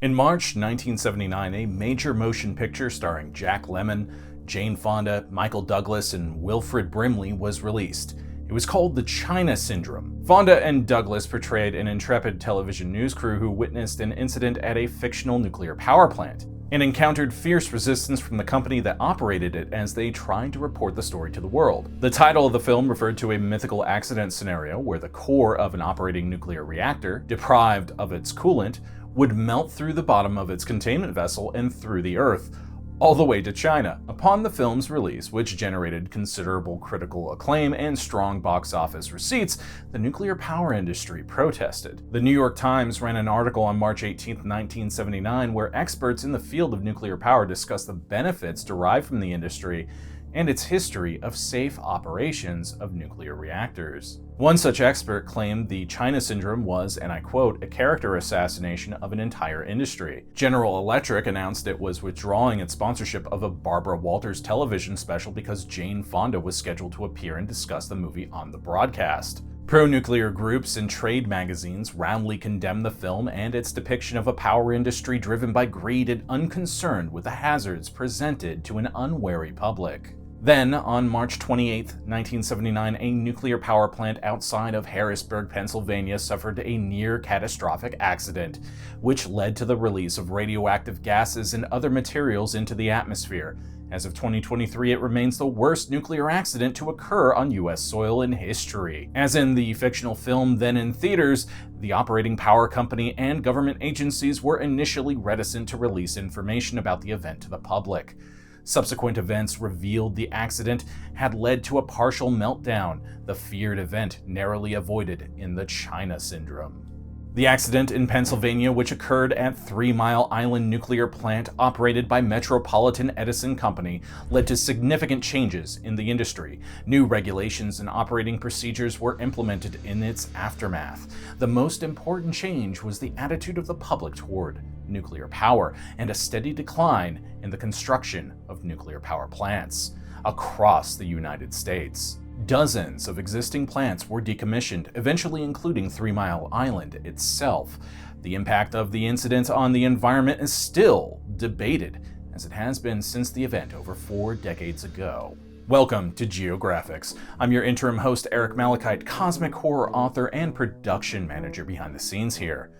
In March 1979, a major motion picture starring Jack Lemmon, Jane Fonda, Michael Douglas, and Wilfred Brimley was released. It was called The China Syndrome. Fonda and Douglas portrayed an intrepid television news crew who witnessed an incident at a fictional nuclear power plant and encountered fierce resistance from the company that operated it as they tried to report the story to the world. The title of the film referred to a mythical accident scenario where the core of an operating nuclear reactor, deprived of its coolant, would melt through the bottom of its containment vessel and through the Earth, all the way to China. Upon the film's release, which generated considerable critical acclaim and strong box office receipts, the nuclear power industry protested. The New York Times ran an article on March 18, 1979, where experts in the field of nuclear power discussed the benefits derived from the industry and its history of safe operations of nuclear reactors. One such expert claimed the China Syndrome was, and I quote, a character assassination of an entire industry. General Electric announced it was withdrawing its sponsorship of a Barbara Walters television special because Jane Fonda was scheduled to appear and discuss the movie on the broadcast. Pro-nuclear groups and trade magazines roundly condemned the film and its depiction of a power industry driven by greed and unconcerned with the hazards presented to an unwary public. Then, on March 28, 1979, a nuclear power plant outside of Harrisburg, Pennsylvania suffered a near-catastrophic accident, which led to the release of radioactive gases and other materials into the atmosphere. As of 2023, it remains the worst nuclear accident to occur on US soil in history. As in the fictional film then in theaters, the operating power company and government agencies were initially reticent to release information about the event to the public. Subsequent events revealed the accident had led to a partial meltdown, the feared event narrowly avoided in the China Syndrome. The accident in Pennsylvania, which occurred at 3 Mile Island nuclear plant operated by Metropolitan Edison Company, led to significant changes in the industry. New regulations and operating procedures were implemented in its aftermath. The most important change was the attitude of the public toward nuclear power and a steady decline in the construction of nuclear power plants across the United States. Dozens of existing plants were decommissioned, eventually including 3 Mile Island itself. The impact of the incident on the environment is still debated, as it has been since the event over 4 decades ago. Welcome to Geographics. I'm your interim host, Eric Malachite, cosmic horror author and production manager behind the scenes here.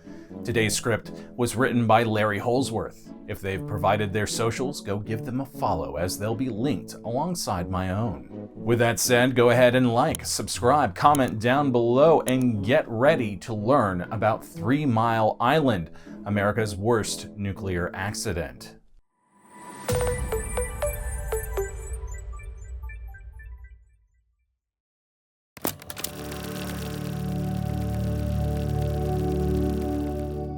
Today's script was written by Larry Holsworth. If they've provided their socials, go give them a follow as they'll be linked alongside my own. With that said, go ahead and like, subscribe, comment down below, and get ready to learn about 3 Mile Island, America's worst nuclear accident.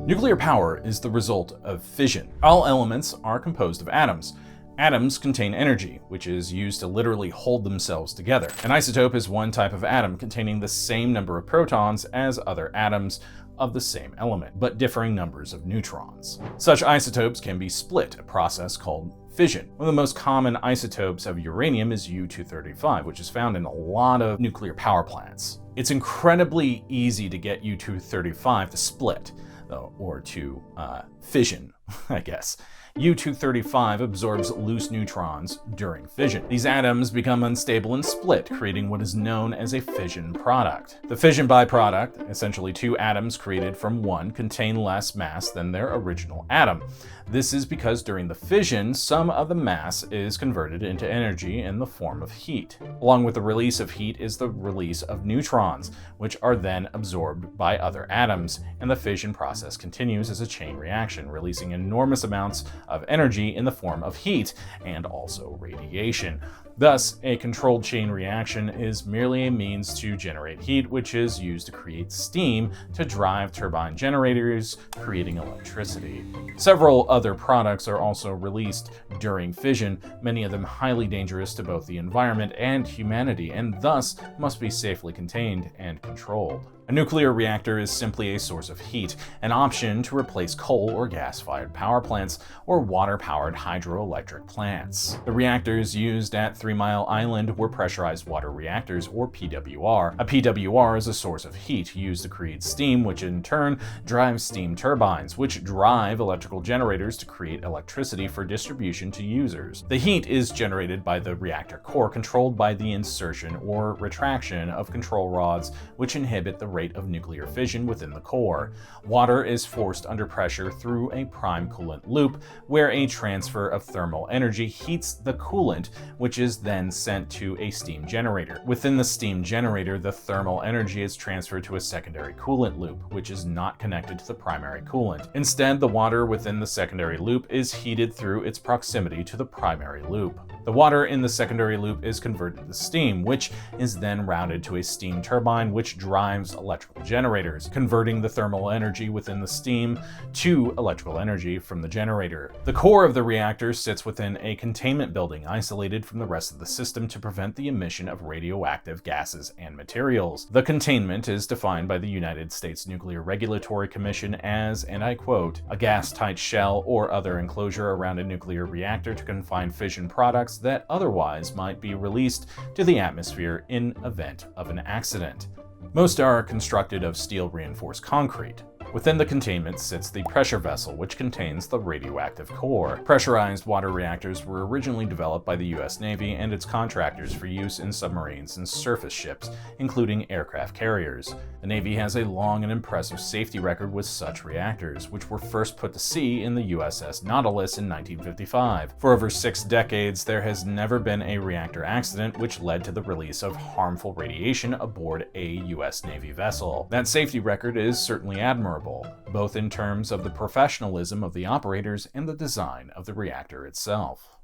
Nuclear power is the result of fission. All elements are composed of atoms. Atoms contain energy, which is used to literally hold themselves together. An isotope is one type of atom containing the same number of protons as other atoms of the same element, but differing numbers of neutrons. Such isotopes can be split, a process called fission. One of the most common isotopes of uranium is U-235, which is found in a lot of nuclear power plants. It's incredibly easy to get U-235 to split, or to fission, I guess. U-235 absorbs loose neutrons during fission. These atoms become unstable and split, creating what is known as a fission product. The fission byproduct, essentially 2 atoms created from one, contain less mass than their original atom. This is because during the fission, some of the mass is converted into energy in the form of heat. Along with the release of heat is the release of neutrons, which are then absorbed by other atoms, and the fission process continues as a chain reaction, releasing enormous amounts of energy in the form of heat and also radiation. Thus, a controlled chain reaction is merely a means to generate heat, which is used to create steam to drive turbine generators, creating electricity. Several other products are also released during fission, many of them highly dangerous to both the environment and humanity, and thus must be safely contained and controlled. A nuclear reactor is simply a source of heat, an option to replace coal or gas-fired power plants or water-powered hydroelectric plants. The reactors used at Three Mile Island were pressurized water reactors, or PWR. A PWR is a source of heat used to create steam, which in turn drives steam turbines, which drive electrical generators to create electricity for distribution to users. The heat is generated by the reactor core, controlled by the insertion or retraction of control rods, which inhibit the rate of nuclear fission within the core. Water is forced under pressure through a prime coolant loop, where a transfer of thermal energy heats the coolant, which is then sent to a steam generator. Within the steam generator, the thermal energy is transferred to a secondary coolant loop, which is not connected to the primary coolant. Instead, the water within the secondary loop is heated through its proximity to the primary loop. The water in the secondary loop is converted to steam, which is then routed to a steam turbine, which drives electrical generators, converting the thermal energy within the steam to electrical energy from the generator. The core of the reactor sits within a containment building, isolated from the rest of the system to prevent the emission of radioactive gases and materials. The containment is defined by the United States Nuclear Regulatory Commission as, and I quote, "a gas-tight shell or other enclosure around a nuclear reactor to confine fission products that otherwise might be released to the atmosphere in event of an accident." Most are constructed of steel-reinforced concrete. Within the containment sits the pressure vessel, which contains the radioactive core. Pressurized water reactors were originally developed by the U.S. Navy and its contractors for use in submarines and surface ships, including aircraft carriers. The Navy has a long and impressive safety record with such reactors, which were first put to sea in the USS Nautilus in 1955. For over 6 decades, there has never been a reactor accident which led to the release of harmful radiation aboard a U.S. Navy vessel. That safety record is certainly admirable, both in terms of the professionalism of the operators and the design of the reactor itself.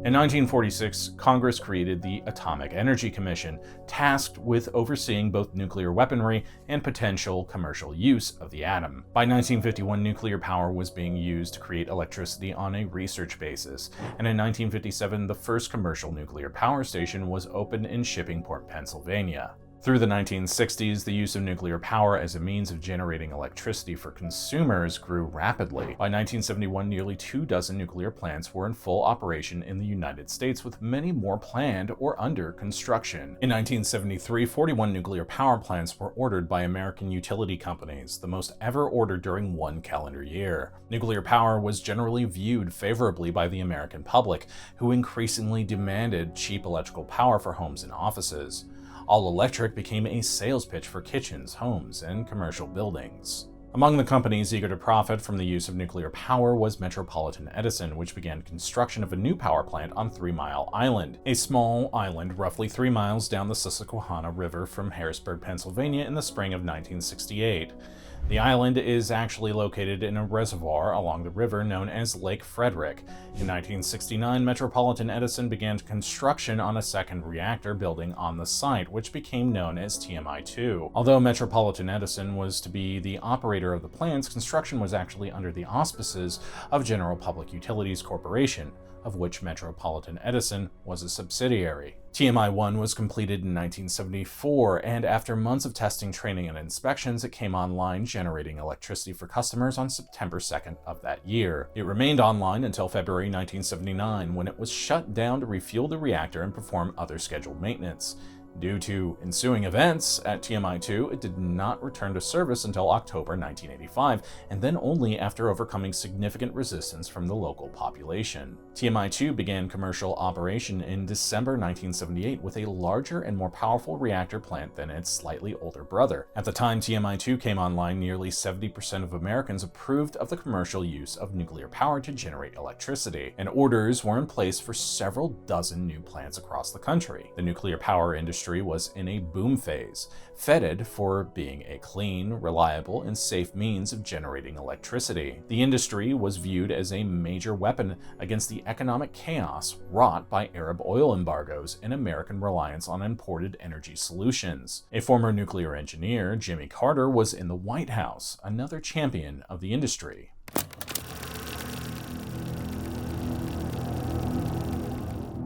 In 1946, Congress created the Atomic Energy Commission, tasked with overseeing both nuclear weaponry and potential commercial use of the atom. By 1951, nuclear power was being used to create electricity on a research basis, and in 1957, the first commercial nuclear power station was opened in Shippingport, Pennsylvania. Through the 1960s, the use of nuclear power as a means of generating electricity for consumers grew rapidly. By 1971, nearly 24 nuclear plants were in full operation in the United States, with many more planned or under construction. In 1973, 41 nuclear power plants were ordered by American utility companies, the most ever ordered during one calendar year. Nuclear power was generally viewed favorably by the American public, who increasingly demanded cheap electrical power for homes and offices. All-electric became a sales pitch for kitchens, homes, and commercial buildings. Among the companies eager to profit from the use of nuclear power was Metropolitan Edison, which began construction of a new power plant on 3 Mile Island, a small island roughly 3 miles down the Susquehanna River from Harrisburg, Pennsylvania, in the spring of 1968. The island is actually located in a reservoir along the river known as Lake Frederick. In 1969, Metropolitan Edison began construction on a second reactor building on the site, which became known as TMI-2. Although Metropolitan Edison was to be the operator of the plants, construction was actually under the auspices of General Public Utilities Corporation, of which Metropolitan Edison was a subsidiary. TMI-1 was completed in 1974, and after months of testing, training, and inspections, it came online, generating electricity for customers on September 2nd of that year. It remained online until February 1979, when it was shut down to refuel the reactor and perform other scheduled maintenance. Due to ensuing events at TMI-2, it did not return to service until October 1985, and then only after overcoming significant resistance from the local population. TMI-2 began commercial operation in December 1978 with a larger and more powerful reactor plant than its slightly older brother. At the time TMI-2 came online, nearly 70% of Americans approved of the commercial use of nuclear power to generate electricity, and orders were in place for several dozen new plants across the country. The nuclear power industry was in a boom phase, feted for being a clean, reliable, and safe means of generating electricity. The industry was viewed as a major weapon against the economic chaos wrought by Arab oil embargoes and American reliance on imported energy solutions. A former nuclear engineer, Jimmy Carter, was in the White House, another champion of the industry.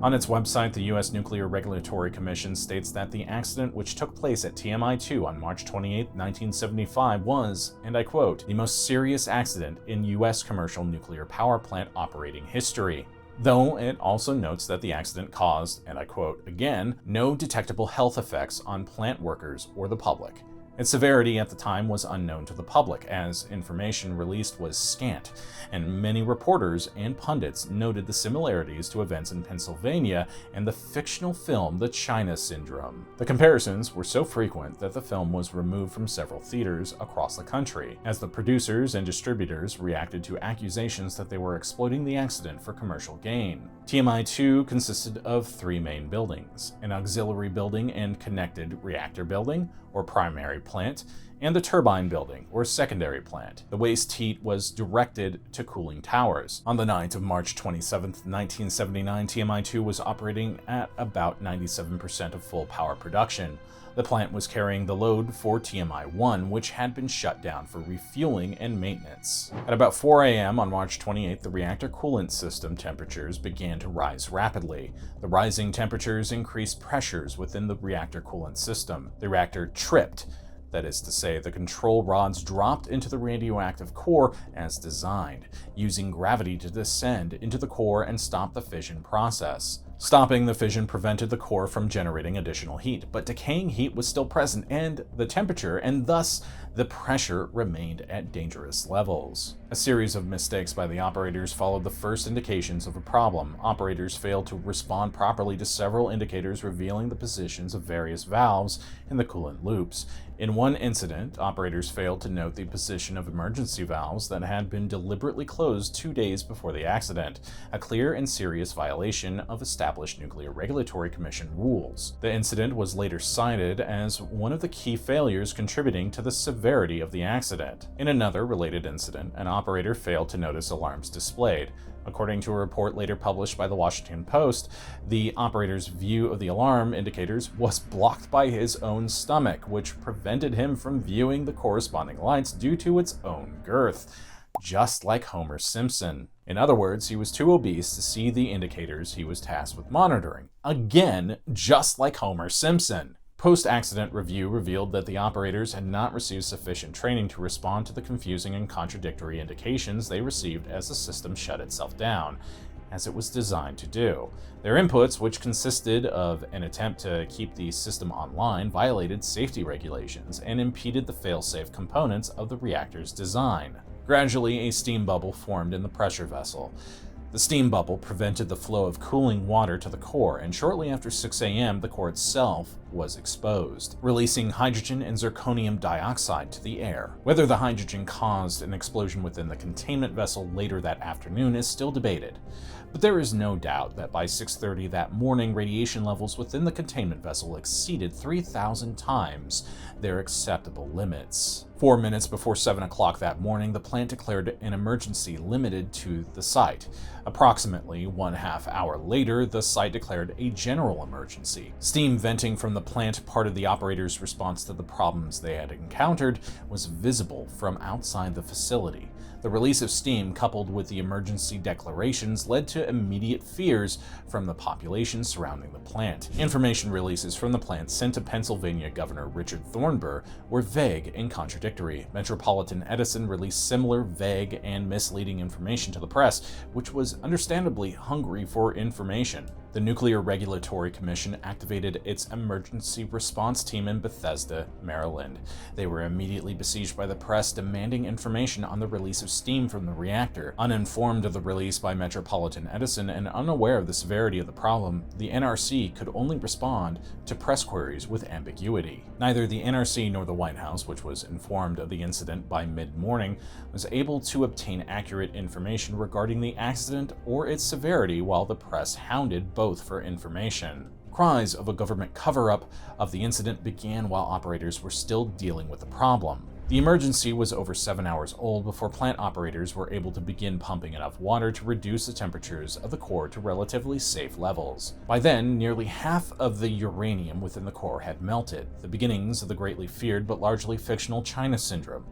On its website, the U.S. Nuclear Regulatory Commission states that the accident, which took place at TMI-2 on March 28, 1975, was, and I quote, "the most serious accident in U.S. commercial nuclear power plant operating history." Though it also notes that the accident caused, and I quote again, "no detectable health effects on plant workers or the public." Its severity at the time was unknown to the public, as information released was scant, and many reporters and pundits noted the similarities to events in Pennsylvania and the fictional film The China Syndrome. The comparisons were so frequent that the film was removed from several theaters across the country, as the producers and distributors reacted to accusations that they were exploiting the accident for commercial gain. TMI-2 consisted of 3 main buildings: an auxiliary building and connected reactor building, or primary plant, and the turbine building, or secondary plant. The waste heat was directed to cooling towers. On the night of March 27, 1979, TMI-2 was operating at about 97% of full power production. The plant was carrying the load for TMI-1, which had been shut down for refueling and maintenance. At about 4 a.m. on March 28, the reactor coolant system temperatures began to rise rapidly. The rising temperatures increased pressures within the reactor coolant system. The reactor tripped. That is to say, the control rods dropped into the radioactive core as designed, using gravity to descend into the core and stop the fission process. Stopping the fission prevented the core from generating additional heat, but decaying heat was still present, and the temperature, and thus the pressure, remained at dangerous levels. A series of mistakes by the operators followed the first indications of a problem. Operators failed to respond properly to several indicators revealing the positions of various valves in the coolant loops. In one incident, operators failed to note the position of emergency valves that had been deliberately closed 2 days before the accident, a clear and serious violation of established Nuclear Regulatory Commission rules. The incident was later cited as one of the key failures contributing to the severity of the accident. In another related incident, an operator failed to notice alarms displayed. According to a report later published by the Washington Post, the operator's view of the alarm indicators was blocked by his own stomach, which prevented him from viewing the corresponding lights due to its own girth. Just like Homer Simpson. In other words, he was too obese to see the indicators he was tasked with monitoring. Again, just like Homer Simpson. Post-accident review revealed that the operators had not received sufficient training to respond to the confusing and contradictory indications they received as the system shut itself down, as it was designed to do. Their inputs, which consisted of an attempt to keep the system online, violated safety regulations and impeded the fail-safe components of the reactor's design. Gradually, a steam bubble formed in the pressure vessel. The steam bubble prevented the flow of cooling water to the core, and shortly after 6 a.m., the core itself was exposed, releasing hydrogen and zirconium dioxide to the air. Whether the hydrogen caused an explosion within the containment vessel later that afternoon is still debated, but there is no doubt that by 6:30 that morning, radiation levels within the containment vessel exceeded 3,000 times their acceptable limits. 4 minutes before 7 o'clock that morning, the plant declared an emergency limited to the site. Approximately 1/2 hour later, the site declared a general emergency. Steam venting from the plant, part of the operators' response to the problems they had encountered, was visible from outside the facility. The release of steam, coupled with the emergency declarations, led to immediate fears from the population surrounding the plant. Information releases from the plant sent to Pennsylvania Governor Richard Thornburgh were vague and contradictory. Metropolitan Edison released similar vague and misleading information to the press, which was understandably hungry for information. The Nuclear Regulatory Commission activated its emergency response team in Bethesda, Maryland. They were immediately besieged by the press, demanding information on the release of steam from the reactor. Uninformed of the release by Metropolitan Edison and unaware of the severity of the problem, the NRC could only respond to press queries with ambiguity. Neither the NRC nor the White House, which was informed of the incident by mid-morning, was able to obtain accurate information regarding the accident or its severity, while the press hounded both for information. Cries of a government cover-up of the incident began while operators were still dealing with the problem. The emergency was over 7 hours old before plant operators were able to begin pumping enough water to reduce the temperatures of the core to relatively safe levels. By then, nearly half of the uranium within the core had melted, the beginnings of the greatly feared but largely fictional China syndrome.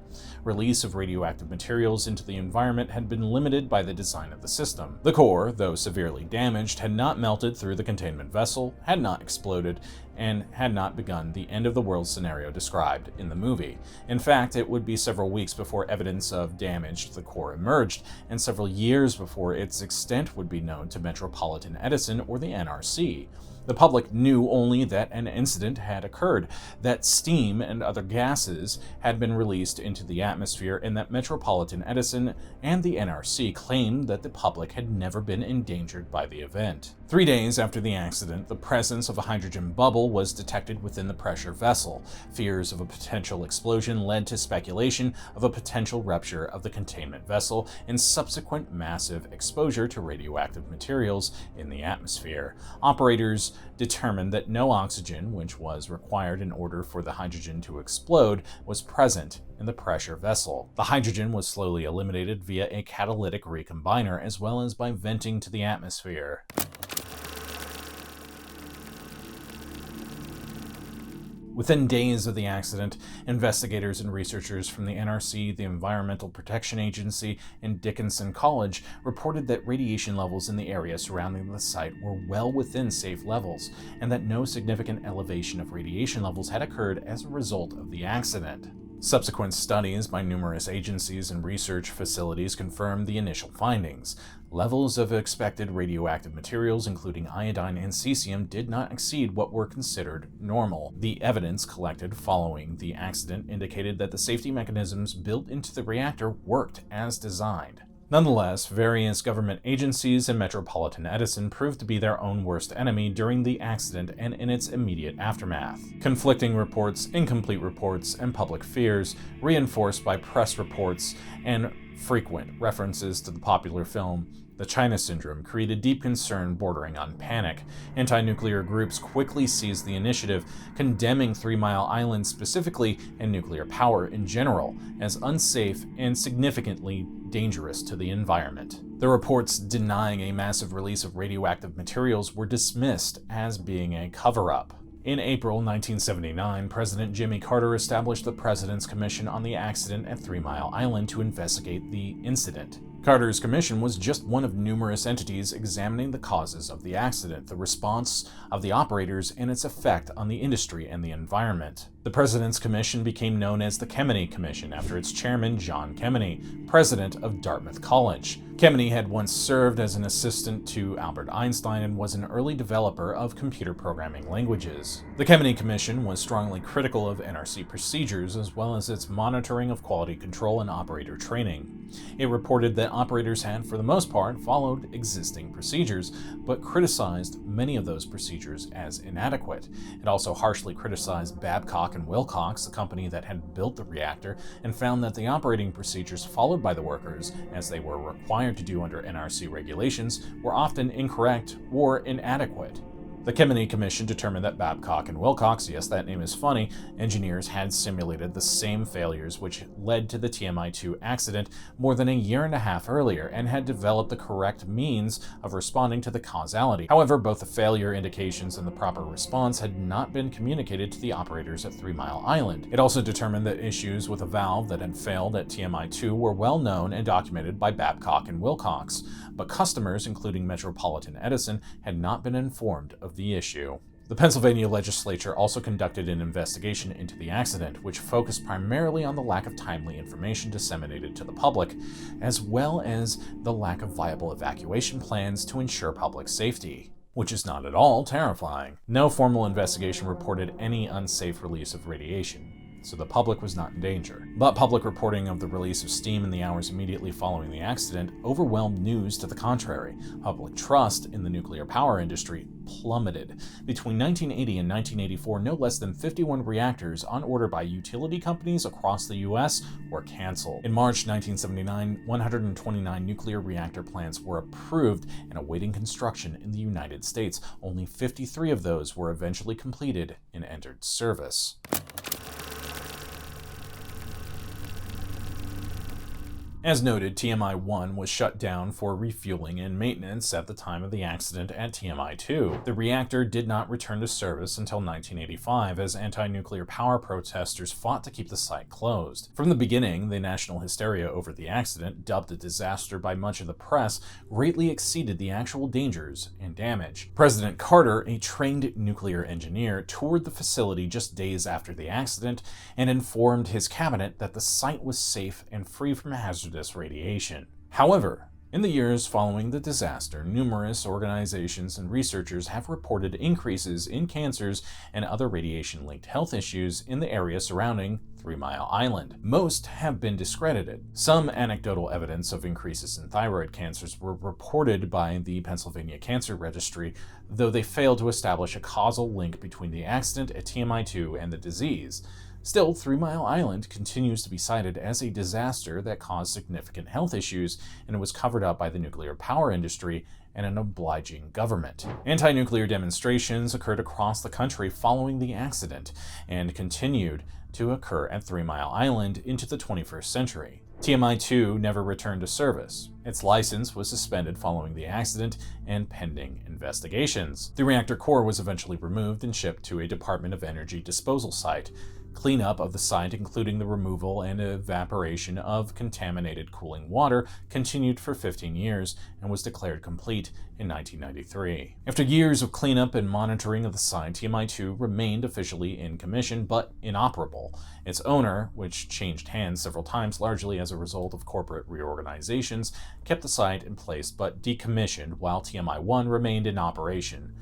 Release of radioactive materials into the environment had been limited by the design of the system. The core, though severely damaged, had not melted through the containment vessel, had not exploded, and had not begun the end-of-the-world scenario described in the movie. In fact, it would be several weeks before evidence of damage to the core emerged, and several years before its extent would be known to Metropolitan Edison or the NRC. The public knew only that an incident had occurred, that steam and other gases had been released into the atmosphere, and that Metropolitan Edison and the NRC claimed that the public had never been endangered by the event. 3 days after the accident, the presence of a hydrogen bubble was detected within the pressure vessel. Fears of a potential explosion led to speculation of a potential rupture of the containment vessel and subsequent massive exposure to radioactive materials in the atmosphere. Operators determined that no oxygen, which was required in order for the hydrogen to explode, was present in the pressure vessel. The hydrogen was slowly eliminated via a catalytic recombiner as well as by venting to the atmosphere. Within days of the accident, investigators and researchers from the NRC, the Environmental Protection Agency, and Dickinson College reported that radiation levels in the area surrounding the site were well within safe levels, and that no significant elevation of radiation levels had occurred as a result of the accident. Subsequent studies by numerous agencies and research facilities confirmed the initial findings. Levels of expected radioactive materials, including iodine and cesium, did not exceed what were considered normal. The evidence collected following the accident indicated that the safety mechanisms built into the reactor worked as designed. Nonetheless, various government agencies and Metropolitan Edison proved to be their own worst enemy during the accident and in its immediate aftermath. Conflicting reports, incomplete reports, and public fears, reinforced by press reports and frequent references to the popular film The China Syndrome, created deep concern bordering on panic. Anti-nuclear groups quickly seized the initiative, condemning 3 Mile Island specifically and nuclear power in general as unsafe and significantly dangerous to the environment. The reports denying a massive release of radioactive materials were dismissed as being a cover-up. In April 1979, President Jimmy Carter established the President's Commission on the Accident at 3 Mile Island to investigate the incident. Carter's commission was just one of numerous entities examining the causes of the accident, the response of the operators, and its effect on the industry and the environment. The President's Commission became known as the Kemeny Commission after its chairman, John Kemeny, president of Dartmouth College. Kemeny had once served as an assistant to Albert Einstein and was an early developer of computer programming languages. The Kemeny Commission was strongly critical of NRC procedures as well as its monitoring of quality control and operator training. It reported that operators had, for the most part, followed existing procedures, but criticized many of those procedures as inadequate. It also harshly criticized Babcock and Wilcox, the company that had built the reactor, and found that the operating procedures followed by the workers, as they were required to do under NRC regulations, were often incorrect or inadequate. The Kemeny Commission determined that Babcock and Wilcox, yes, that name is funny, engineers had simulated the same failures which led to the TMI-2 accident more than a year and a half earlier and had developed the correct means of responding to the causality. However, both the failure indications and the proper response had not been communicated to the operators at 3 Mile Island. It also determined that issues with a valve that had failed at TMI-2 were well known and documented by Babcock and Wilcox, but customers, including Metropolitan Edison, had not been informed of the issue. The Pennsylvania legislature also conducted an investigation into the accident, which focused primarily on the lack of timely information disseminated to the public, as well as the lack of viable evacuation plans to ensure public safety, which is not at all terrifying. No formal investigation reported any unsafe release of radiation, so the public was not in danger. But public reporting of the release of steam in the hours immediately following the accident overwhelmed news to the contrary. Public trust in the nuclear power industry plummeted. Between 1980 and 1984, no less than 51 reactors on order by utility companies across the U.S. were canceled. In March 1979, 129 nuclear reactor plants were approved and awaiting construction in the United States. Only 53 of those were eventually completed and entered service. As noted, TMI-1 was shut down for refueling and maintenance at the time of the accident at TMI-2. The reactor did not return to service until 1985 as anti-nuclear power protesters fought to keep the site closed. From the beginning, the national hysteria over the accident, dubbed a disaster by much of the press, greatly exceeded the actual dangers and damage. President Carter, a trained nuclear engineer, toured the facility just days after the accident and informed his cabinet that the site was safe and free from hazardous radiation. However, in the years following the disaster, numerous organizations and researchers have reported increases in cancers and other radiation-linked health issues in the area surrounding 3 Mile Island. Most have been discredited. Some anecdotal evidence of increases in thyroid cancers were reported by the Pennsylvania Cancer Registry, though they failed to establish a causal link between the accident at TMI-2 and the disease. Still, 3 Mile Island continues to be cited as a disaster that caused significant health issues and was covered up by the nuclear power industry and an obliging government. Anti-nuclear demonstrations occurred across the country following the accident and continued to occur at 3 Mile Island into the 21st century. TMI-2 never returned to service. Its license was suspended following the accident and pending investigations. The reactor core was eventually removed and shipped to a Department of Energy disposal site. Cleanup of the site, including the removal and evaporation of contaminated cooling water, continued for 15 years and was declared complete in 1993. After years of cleanup and monitoring of the site, TMI-2 remained officially in commission but inoperable. Its owner, which changed hands several times largely as a result of corporate reorganizations, kept the site in place but decommissioned while TMI-1 remained in operation.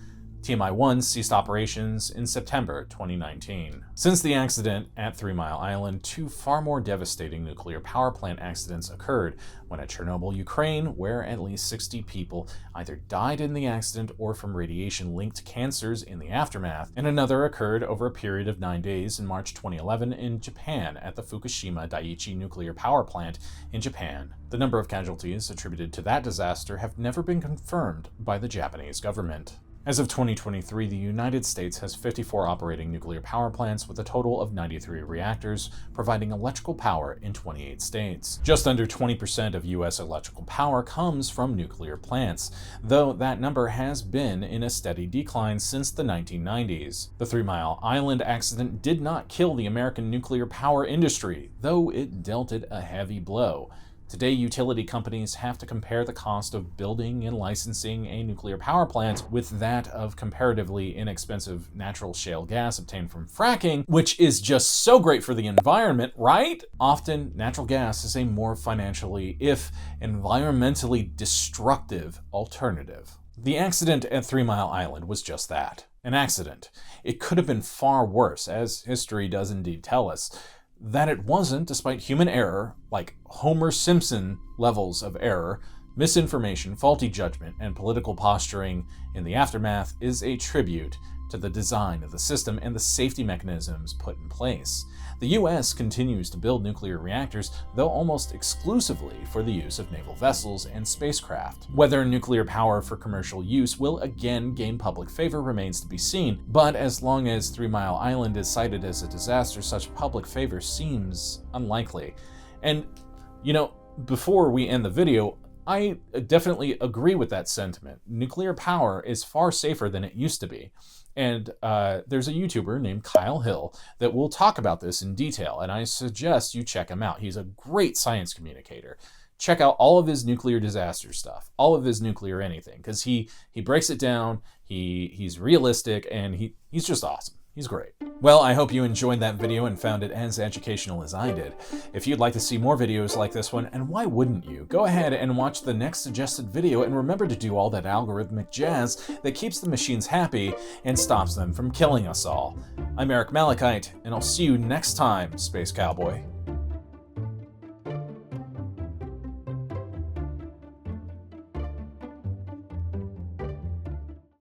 TMI-1 ceased operations in September 2019. Since the accident at 3 Mile Island, 2 far more devastating nuclear power plant accidents occurred, one at Chernobyl, Ukraine, where at least 60 people either died in the accident or from radiation-linked cancers in the aftermath, and another occurred over a period of 9 days in March 2011 in Japan at the Fukushima Daiichi nuclear power plant in Japan. The number of casualties attributed to that disaster have never been confirmed by the Japanese government. As of 2023, the United States has 54 operating nuclear power plants with a total of 93 reactors, providing electrical power in 28 states. Just under 20% of U.S. electrical power comes from nuclear plants, though that number has been in a steady decline since the 1990s. The 3 Mile Island accident did not kill the American nuclear power industry, though it dealt it a heavy blow. Today, utility companies have to compare the cost of building and licensing a nuclear power plant with that of comparatively inexpensive natural shale gas obtained from fracking, which is just so great for the environment, right? Often, natural gas is a more financially, if environmentally destructive alternative. The accident at 3 Mile Island was just that, an accident. It could have been far worse, as history does indeed tell us. That it wasn't, despite human error, like Homer Simpson levels of error, misinformation, faulty judgment, and political posturing in the aftermath, is a tribute to the design of the system and the safety mechanisms put in place. The U.S. continues to build nuclear reactors, though almost exclusively for the use of naval vessels and spacecraft. Whether nuclear power for commercial use will again gain public favor remains to be seen, but as long as 3 Mile Island is cited as a disaster, such public favor seems unlikely. And, before we end the video, I definitely agree with that sentiment. Nuclear power is far safer than it used to be. And there's a YouTuber named Kyle Hill that will talk about this in detail, and I suggest you check him out. He's a great science communicator. Check out all of his nuclear disaster stuff, all of his nuclear anything, because he breaks it down, he's realistic, and he's just awesome. He's great. Well, I hope you enjoyed that video and found it as educational as I did. If you'd like to see more videos like this one, and why wouldn't you, go ahead and watch the next suggested video, and remember to do all that algorithmic jazz that keeps the machines happy and stops them from killing us all. I'm Eric Malachite, and I'll see you next time, Space Cowboy.